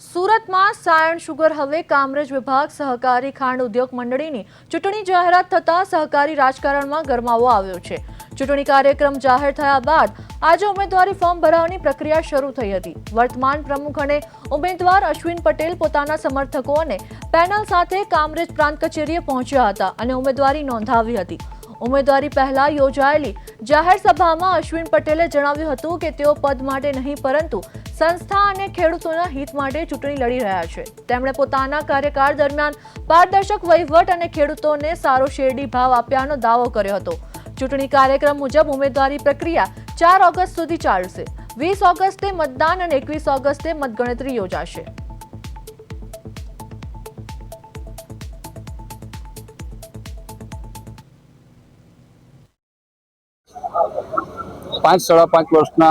સુરતમાં સાયણ શુગર હવે કામરેજ વિભાગ સહકારી ખાંડ ઉદ્યોગ મંડળીની ચૂંટણી જાહેરાત થતા સહકારી રાજકારણમાં ગરમાવો આવ્યો છે। ચૂંટણી કાર્યક્રમ જાહેર થયા બાદ આજે ઉમેદવારી ફોર્મ ભરવાની પ્રક્રિયા શરૂ થઈ હતી। વર્તમાન પ્રમુખ અને ઉમેદવાર અશ્વિન પટેલ પોતાના સમર્થકો અને પેનલ સાથે કામરેજ પ્રાંત કચેરીએ પહોંચ્યા હતા અને ઉમેદવારી નોંધાવી હતી। ઉમેદવારી પહેલા યોજાયેલી જાહેર સભામાં અશ્વિન પટેલે જણાવ્યું હતું કે તેઓ પદ માટે નહીં પરંતુ સંસ્થા અને ખેડૂતોના હિત માટે ચૂંટણી લડી રહ્યા છે। તેમણે પોતાના કાર્યકાળ દરમિયાન પારદર્શક વહીવટ અને ખેડૂતોને સારો શેરડી ભાવ આપ્યાનો દાવો કર્યો હતો। ચૂંટણી કાર્યક્રમ મુજબ ઉમેદવારી પ્રક્રિયા 4 ઓગસ્ટ સુધી ચાલશે। 20 ઓગસ્ટે મતદાન અને 21 ઓગસ્ટે મતગણતરી યોજાશે। साढ़ा पांच वर्षना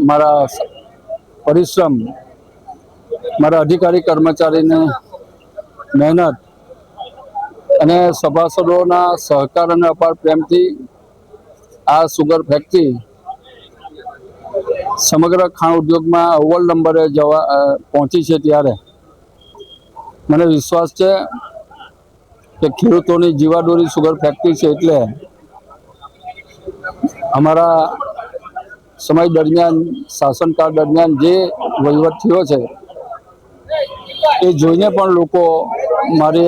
मारा परिश्रम मारा अधिकारी कर्मचारी ने मेहनत अने सभासदोना सहकार अने अपार प्रेम थी आ सुगर फैक्टरी समग्र खाण उद्योग में अव्वल नंबरे पहुंची है। त्यारे मने विश्वास है कि खेडूतोनी जीवादोरी सुगर फैक्टरी है एटले अमरा समय दरमियान शासनकाल दरमियान जे वहीवट थयो छे ए जोईने पण लोको मारी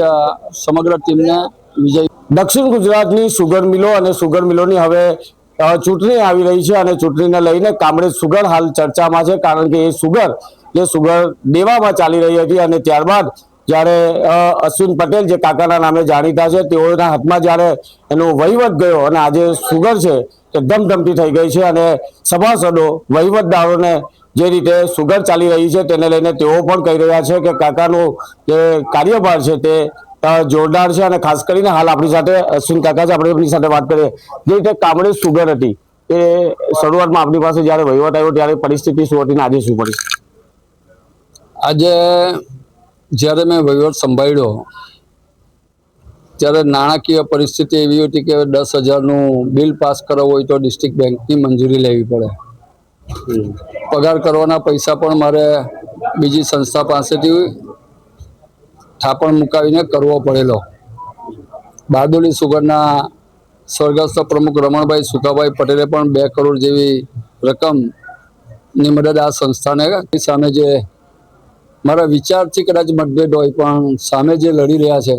समग्र टीम ने विजय। दक्षिण गुजरातनी सुगर मिलो अने सुगर मिलोनी हवे चूंटणी आवी रही छे अने चूंटणीने लईने कामरेज सुगर हाल चर्चामां छे कारण के ए सुगर देवामां चाली रही हती अने त्यारबाद ज्यारे अश्विन पटेल जे काकाना नामे जाणीता छे तेओना हाथमां ज्यारे एनो वहीवट गयो अने आजे सुगर छे ते धमधमती थई गई छे अने सभासदो वहीवटदारोने जे रीते सुगर चाली रही है तेने लईने तेओ पण कही रह्या छे के काकानो जे कार्यभार छे ते जोरदार है अने खास करीने हाल आपणी साथे अश्विन काका छे आपणे एमनी साथे वात करीए। जे रीते कामरेज सुगर हती ए शरूआतमां आपणी पासे ज्यारे वहीवट आव्यो त्यारे परिस्थिति शुं हती ने आजे शुं पड़ी? आजे ज्यारे मैं वहीवट संभाळ्यो त्यारे नाणाकीय परिस्थिति एवी हती के 10,000 नु बिल पास करावुं होय तो डिस्ट्रिक्ट बैंक की मंजूरी लेवी पड़े। पगार करवाना पैसा पण मारे बीजी संस्था पासेथी थापण मुकावीने करवो पड़ेलो। बारडोली सुगरना स्वर्गस्थ प्रमुख रमणभाई सुखाभाई पटेले पण 2 करोड़ जेवी रकम नी मदद आ संस्थाने सामे जे मारा विचारथी कदाच मतभेद होय पण सामे जे लड़ी रह्या छे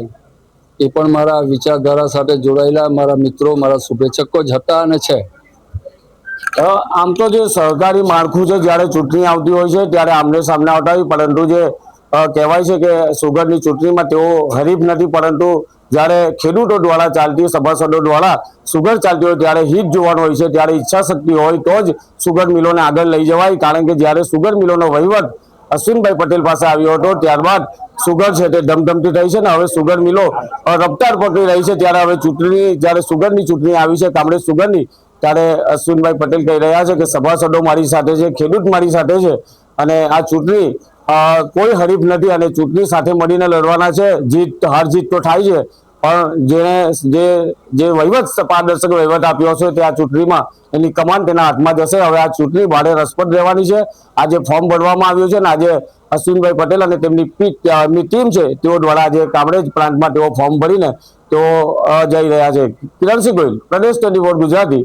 ए पण मारा विचारधारा साथे जोड़ायेला मारा मित्रों मारा शुभेच्छको ज हता अने छे। आम तो जो सहकारी माळखुं छे ज्यारे चूंटणी आवती होय छे त्यारे आमने सामने आवता होय परंतु जे कहेवाय छे के सुगरनी चूंटणीमां तेओ हरीफ नथी परंतु ज्यारे खेडूतो द्वारा चालती सभासदों द्वारा सुगर चालती होय त्यारे हित जोवानुं होय छे त्यारे इच्छाशक्ति होय तो ज सुगर मिलोने आगळ लई जवाय कारण के ज्यारे सुगर मिलोनो वहीवट अश्विनभाई पटेल पासे आव्यो हतो त्यारबाद सुगर छे ते धमधमती थई छे ने हवे सुगर मिलो रफ्तार पकड़ी रही छे त्यारे हवे चूंटणी ज्यारे सुगरनी चूंटणी आवी छे कामरेज सुगरनी त्यारे अश्विनभाई पटेल कही रह्या छे के सभासदों मारी साथे छे खेडूत मारी साथे छे अने आ चूंटणी कोई हरीफ नहीं अने चूंटणी साथे मळीने लड़वाना छे। जीत हार जीत तो थाय छे पण जे वहीवट पारदर्शक वहीवट आप्यो छे ते आ चूंटणीमां एनी कमान तेना हाथमां जशे। हवे आ चूंटणी भाड़े रसपद रहेवानी छे। आजे फॉर्म भरवामां आव्युं छे ने आजे अश्विनभाई पटेल अने तेमनी टीम छे तेओ द्वारा आजे कामरेज प्रांतमां तेओ फॉर्म भरीने तेओ जई रह्या छे। किरणसिंह गोयल, प्रदेश 24 गुजराती।